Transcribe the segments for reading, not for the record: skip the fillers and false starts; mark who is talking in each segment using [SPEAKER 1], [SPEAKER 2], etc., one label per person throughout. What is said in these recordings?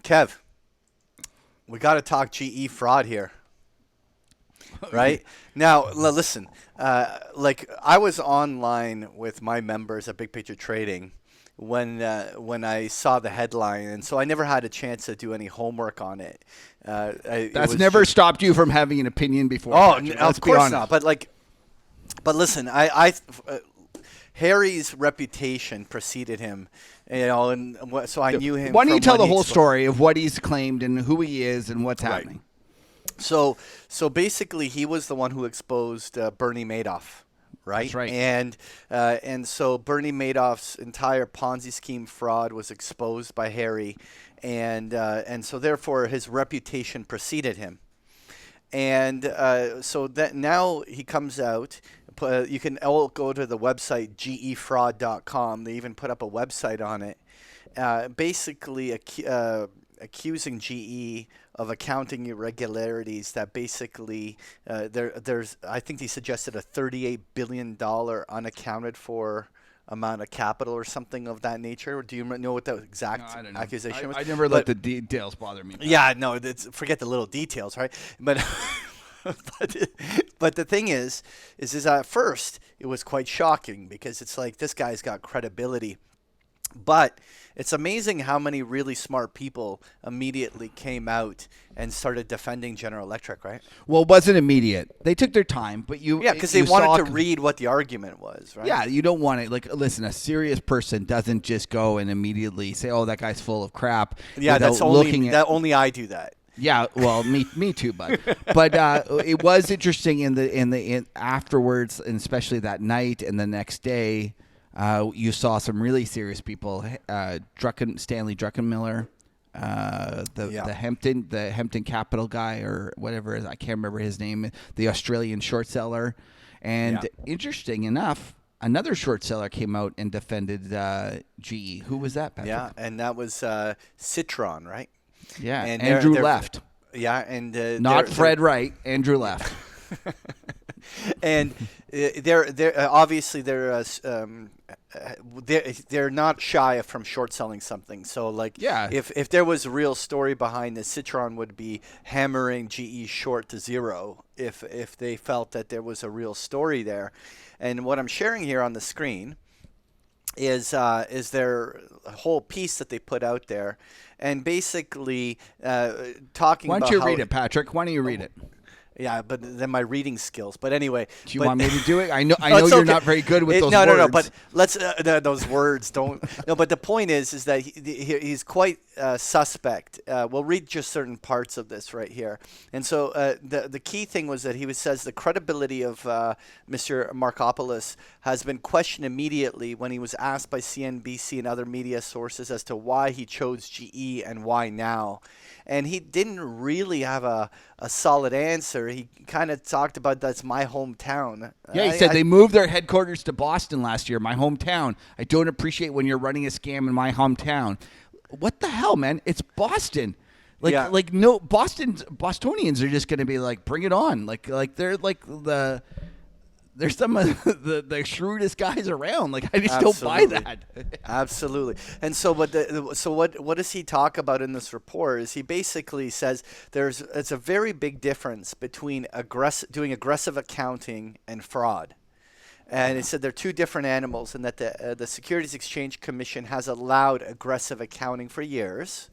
[SPEAKER 1] Kev, we got to talk GE fraud here, right? Now, listen, like I was online with my members at Big Picture Trading when I saw the headline, and so I never had a chance to do any homework on it. It
[SPEAKER 2] That's
[SPEAKER 1] was
[SPEAKER 2] never
[SPEAKER 1] just,
[SPEAKER 2] stopped you from having an opinion before.
[SPEAKER 1] oh,
[SPEAKER 2] Patrick.
[SPEAKER 1] of
[SPEAKER 2] Let's be
[SPEAKER 1] course
[SPEAKER 2] honest.
[SPEAKER 1] not. But listen, Harry's reputation preceded him, and so I knew him.
[SPEAKER 2] Why don't you
[SPEAKER 1] from
[SPEAKER 2] tell
[SPEAKER 1] when
[SPEAKER 2] the
[SPEAKER 1] he'd
[SPEAKER 2] whole
[SPEAKER 1] spoke.
[SPEAKER 2] story of what he's claimed and who he is and what's
[SPEAKER 1] Right.
[SPEAKER 2] happening?
[SPEAKER 1] So basically, he was the one who exposed Bernie Madoff, right?
[SPEAKER 2] That's right.
[SPEAKER 1] And so Bernie Madoff's entire Ponzi scheme fraud was exposed by Harry, and so therefore his reputation preceded him. And so that now he comes out. You can all go to the website gefraud.com. They even put up a website on it, basically accusing GE of accounting irregularities. That basically there's I think he suggested a $38 billion unaccounted for amount of capital or something of that nature. Do you know what the exact
[SPEAKER 2] No, I don't know.
[SPEAKER 1] accusation was?
[SPEAKER 2] I never let the details bother me.
[SPEAKER 1] Yeah, no, forget the little details, right? But but the thing is at first it was quite shocking because it's like this guy's got credibility. But it's amazing how many really smart people immediately came out and started defending General Electric, right?
[SPEAKER 2] Well, it wasn't immediate. They took their time, but
[SPEAKER 1] Because they wanted to read what the argument was, right?
[SPEAKER 2] Yeah, you don't want it. Like, listen, a serious person doesn't just go and immediately say, "Oh, that guy's full of crap."
[SPEAKER 1] Yeah,
[SPEAKER 2] without
[SPEAKER 1] that's only
[SPEAKER 2] looking at.
[SPEAKER 1] that only I do that.
[SPEAKER 2] Yeah, well, me too, bud. But it was interesting in afterwards, and especially that night and the next day. You saw some really serious people. Stanley Druckenmiller, the Hampton Capital guy or whatever it is, I can't remember his name. The Australian short seller, and interesting enough, another short seller came out and defended GE. Who was that, Patrick?
[SPEAKER 1] Yeah, and that was Citron, right?
[SPEAKER 2] Yeah,
[SPEAKER 1] and
[SPEAKER 2] Andrew
[SPEAKER 1] they're,
[SPEAKER 2] left.
[SPEAKER 1] Yeah, and
[SPEAKER 2] Not Fred Wright. Andrew left.
[SPEAKER 1] And they're obviously they're not shy from short selling something. So like, if there was a real story behind this, Citron would be hammering GE short to zero if they felt that there was a real story there. And what I'm sharing here on the screen is their whole piece that they put out there, and basically talking about.
[SPEAKER 2] Why don't you read it, Patrick? Why don't you read it?
[SPEAKER 1] Yeah, but then my reading skills. But anyway,
[SPEAKER 2] do you want me to do it? I know you're not very good with those words.
[SPEAKER 1] No. But let's those words don't. No, but the point is that he's quite suspect. We'll read just certain parts of this right here. And so the key thing was that he says the credibility of Mr. Markopoulos has been questioned immediately when he was asked by CNBC and other media sources as to why he chose GE and why now. And he didn't really have a solid answer. He kind of talked about that's my hometown.
[SPEAKER 2] Yeah, he said they moved their headquarters to Boston last year, my hometown. I don't appreciate when you're running a scam in my hometown. What the hell, man? It's Boston. No, Bostonians are just going to be like, bring it on. Like they're like they're some of the shrewdest guys around. Like, I just don't buy that.
[SPEAKER 1] Absolutely. And so, what does he talk about in this report? Is he basically says it's a very big difference between doing aggressive accounting and fraud. And he said they're two different animals, and that the Securities Exchange Commission has allowed aggressive accounting for years.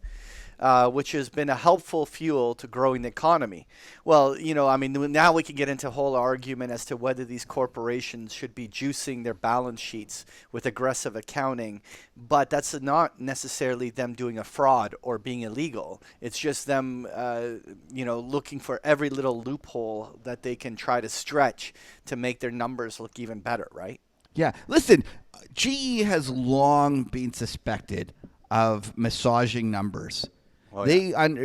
[SPEAKER 1] Which has been a helpful fuel to growing the economy. Well, now we can get into a whole argument as to whether these corporations should be juicing their balance sheets with aggressive accounting, but that's not necessarily them doing a fraud or being illegal. It's just them, looking for every little loophole that they can try to stretch to make their numbers look even better, right?
[SPEAKER 2] Yeah. Listen, GE has long been suspected of massaging numbers. Oh, back in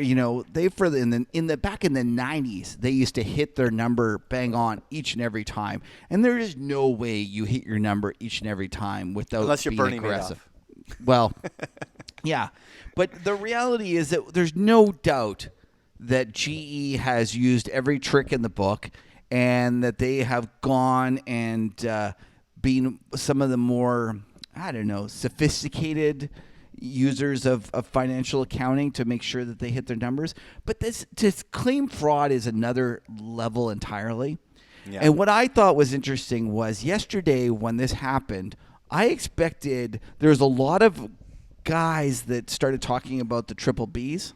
[SPEAKER 2] the 90s, they used to hit their number bang on each and every time, and there is no way you hit your number each and every time without
[SPEAKER 1] unless you're
[SPEAKER 2] being
[SPEAKER 1] Bernie
[SPEAKER 2] aggressive. Well, yeah, but the reality is that there's no doubt that GE has used every trick in the book, and that they have gone and been some of the more, sophisticated, users of financial accounting to make sure that they hit their numbers. But this to claim fraud is another level entirely.
[SPEAKER 1] Yeah.
[SPEAKER 2] And what I thought was interesting was yesterday when this happened, I expected there was a lot of guys that started talking about the triple Bs.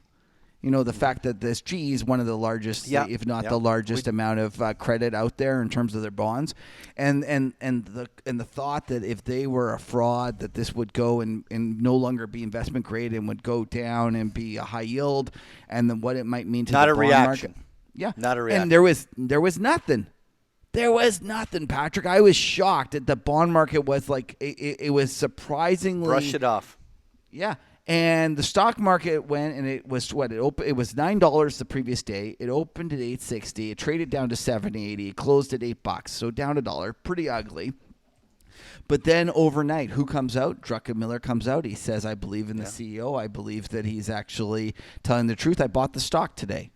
[SPEAKER 2] You know, the fact that this GE is one of the largest, if not the largest amount of credit out there in terms of their bonds, and the thought that if they were a fraud, that this would go and no longer be investment grade and would go down and be a high yield, and then what it might mean to
[SPEAKER 1] not
[SPEAKER 2] the
[SPEAKER 1] a
[SPEAKER 2] bond
[SPEAKER 1] reaction.
[SPEAKER 2] market. Yeah,
[SPEAKER 1] Not a reaction.
[SPEAKER 2] And there was nothing. There was nothing, Patrick. I was shocked that the bond market was like it was surprisingly
[SPEAKER 1] Brush it off.
[SPEAKER 2] Yeah. And the stock market went, and it was what it opened. It was $9 the previous day. It opened at $8.60. It traded down to $7.80. It closed at $8, so down $1. Pretty ugly. But then overnight, who comes out? Druckenmiller comes out. He says, "I believe in the CEO. I believe that he's actually telling the truth. I bought the stock today."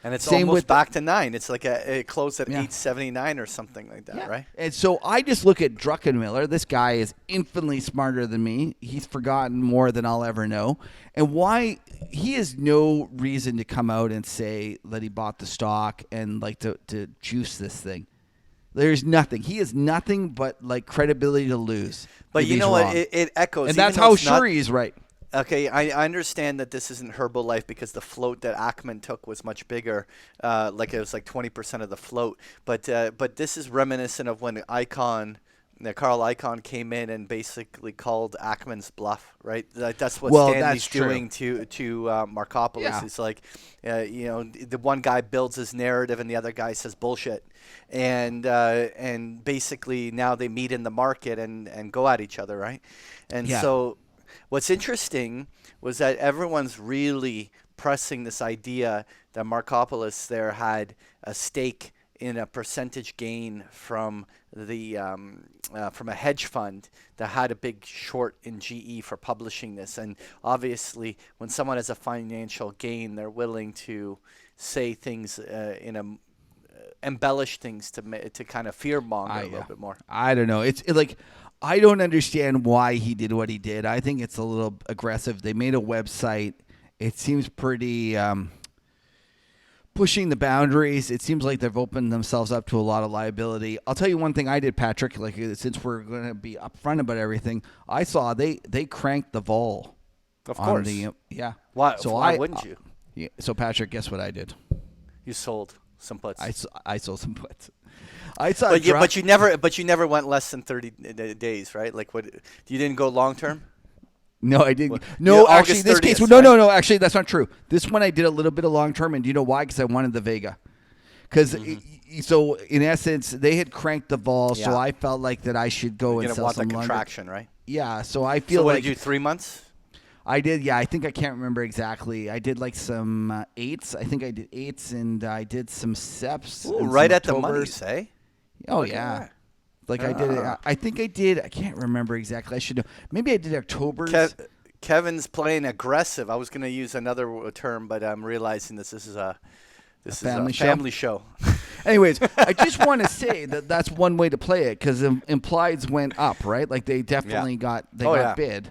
[SPEAKER 1] And it's
[SPEAKER 2] Same
[SPEAKER 1] almost
[SPEAKER 2] with
[SPEAKER 1] back to 9. It's like it closed at 8.79 or something like that, right?
[SPEAKER 2] And so I just look at Druckenmiller. This guy is infinitely smarter than me. He's forgotten more than I'll ever know. And why he has no reason to come out and say that he bought the stock and like to juice this thing. There's nothing. He has nothing but like credibility to lose.
[SPEAKER 1] But you know what? It echoes.
[SPEAKER 2] And that's how sure he's right.
[SPEAKER 1] Okay, I understand that this isn't Herbalife because the float that Ackman took was much bigger, like it was like 20% of the float. But this is reminiscent of when Carl Icahn came in and basically called Ackman's bluff, right? That's what Stanley's doing to Markopoulos.
[SPEAKER 2] Yeah.
[SPEAKER 1] It's like, the one guy builds his narrative and the other guy says bullshit, and basically now they meet in the market and go at each other, right? And so. What's interesting was that everyone's really pressing this idea that Markopoulos there had a stake in a percentage gain from from a hedge fund that had a big short in GE for publishing this. And obviously, when someone has a financial gain, they're willing to say things embellish things to kind of fear monger a little bit more.
[SPEAKER 2] I don't know. It's like. I don't understand why he did what he did. I think it's a little aggressive. They made a website. It seems pretty pushing the boundaries. It seems like they've opened themselves up to a lot of liability. I'll tell you one thing I did, Patrick, like since we're going to be upfront about everything, I saw they cranked the vol.
[SPEAKER 1] Of course.
[SPEAKER 2] Yeah.
[SPEAKER 1] Why wouldn't you?
[SPEAKER 2] Yeah, so, Patrick, guess what I did?
[SPEAKER 1] You sold some puts.
[SPEAKER 2] I sold some puts. I saw,
[SPEAKER 1] but you never went less than 30 days, right? Like what? You didn't go long term.
[SPEAKER 2] No, I didn't. No, actually, this
[SPEAKER 1] 30th,
[SPEAKER 2] case,
[SPEAKER 1] right?
[SPEAKER 2] no. Actually, that's not true. This one I did a little bit of long term, and do you know why? Because I wanted the Vega. Because so in essence, they had cranked the vol, so I felt like that I should go and sell some
[SPEAKER 1] the
[SPEAKER 2] longer.
[SPEAKER 1] contraction, right?
[SPEAKER 2] Yeah, so I feel
[SPEAKER 1] so what
[SPEAKER 2] like
[SPEAKER 1] did you do 3 months?
[SPEAKER 2] I did, yeah. I think I can't remember exactly. I did like some 8s. I think I did 8s, and I did some SEPs.
[SPEAKER 1] Ooh,
[SPEAKER 2] and
[SPEAKER 1] right
[SPEAKER 2] some
[SPEAKER 1] at the money,
[SPEAKER 2] Octobers.
[SPEAKER 1] say?
[SPEAKER 2] Oh, yeah. Like I did it. I think I did. I can't remember exactly. I should know. Maybe I did October's.
[SPEAKER 1] Kevin's playing aggressive. I was going to use another term, but I'm realizing this is a family show.
[SPEAKER 2] Anyways, I just want to say that that's one way to play it because implieds went up, right? Like they definitely got bid.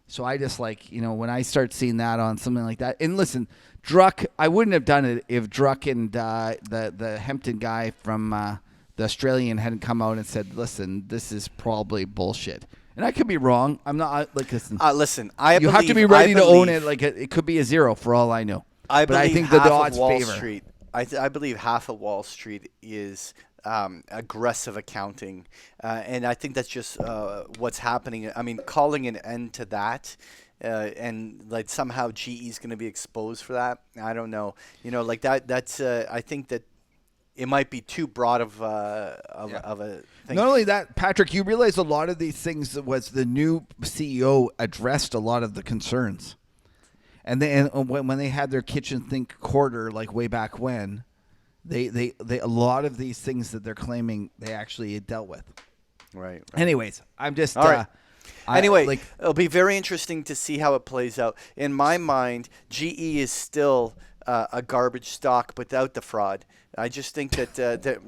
[SPEAKER 2] So I just when I start seeing that on something like that, and listen, Druck, I wouldn't have done it if Druck and the Hempton guy from the Australian hadn't come out and said, "Listen, this is probably bullshit." And I could be wrong. I'm not listen.
[SPEAKER 1] Listen,
[SPEAKER 2] you have to be ready to own it. Like it could be a 0 for all I know.
[SPEAKER 1] I
[SPEAKER 2] think the odds favor.
[SPEAKER 1] Street, I believe half of Wall Street is aggressive accounting, and I think that's just what's happening. I mean, calling an end to that. And like somehow GE is going to be exposed for that. I don't know. Like that. That's. I think that it might be too broad of a thing.
[SPEAKER 2] Not only that, Patrick, you realize a lot of these things was the new CEO addressed a lot of the concerns, and when they had their kitchen sink quarter, like way back when, they a lot of these things that they're claiming they actually dealt with.
[SPEAKER 1] Right.
[SPEAKER 2] Anyways, I'm just
[SPEAKER 1] all right. Anyway, it'll be very interesting to see how it plays out. In my mind, GE is still a garbage stock without the fraud. I just think that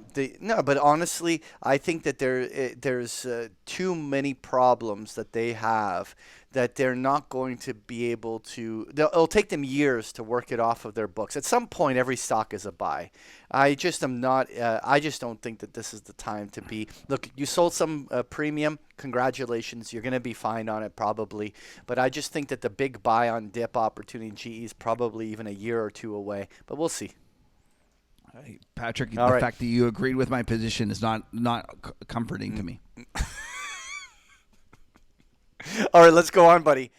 [SPEAKER 1] no, but honestly, I think that there's too many problems that they have that they're not going to be able to. It'll take them years to work it off of their books. At some point, every stock is a buy. I just am not. I just don't think that this is the time to be. Look, you sold some premium. Congratulations, you're going to be fine on it probably. But I just think that the big buy on dip opportunity in GE is probably even a year or two away. But we'll see.
[SPEAKER 2] Patrick,
[SPEAKER 1] All
[SPEAKER 2] the
[SPEAKER 1] right.
[SPEAKER 2] fact that you agreed with my position is not comforting to me.
[SPEAKER 1] All right, let's go on, buddy.